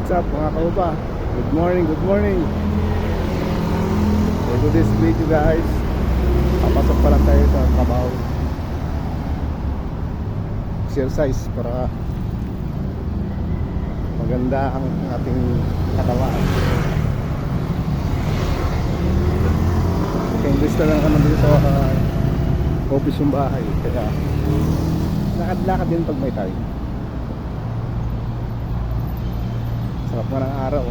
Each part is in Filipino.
What's up mga kaupa? Good morning, good morning. So to this video guys, papasok pa lang tayo sa trabaho. Exercise para maganda ang ating katawan. English na lang naman dito sa office yung bahay. Kaya lakad-lakad din pag may time. Sarap nga ng araw,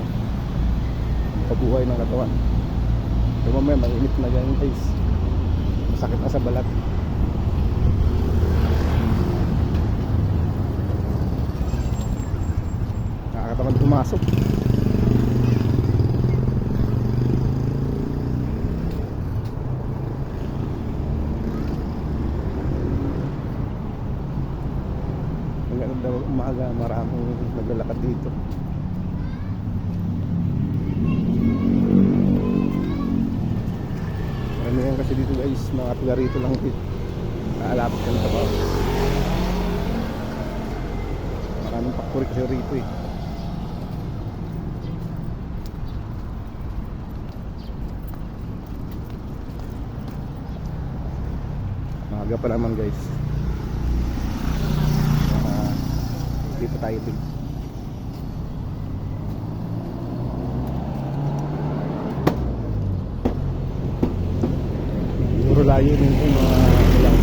pabuhay ng katawan. Pero mamaya mainit na ganyan guys, masakit na sa balat. Nakakatamad pumasok. Hanggang daw umaga maraming naglalakad dito. Yan kasi dito guys, mga taga rito lang dito. Naalapit ka ng trabaho. Maraming pakuri kasi rito eh. Maaga pa naman guys. Hindi pa tayo dito. Layo din yung mga ilang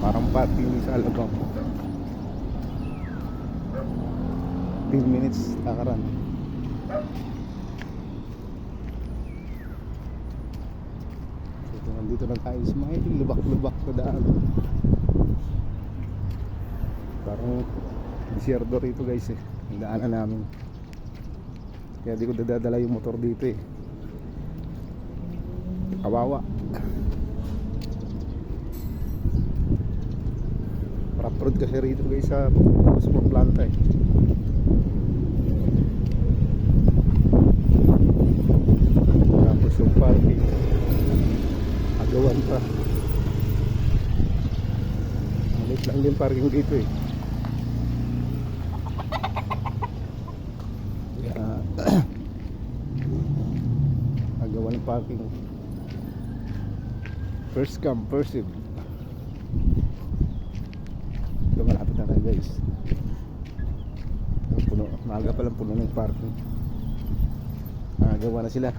parang parking sa Alabang 10 minutes takaran. So nandito na tayo sa mga lubak-lubak na daan, parang disyerdo rito guys eh, ang daanan namin. Kaya di ko dadala yung motor dito eh, kawawa. Rough road kasi rito guys sa Passport Planta eh. Tapos yung parking agawan pa. Malit lang din parking dito eh. Agawan ng parking. First come, first serve. Ito malapit na tayo guys. Puno, maaga pa lang puno ng parking. Gawa na sila.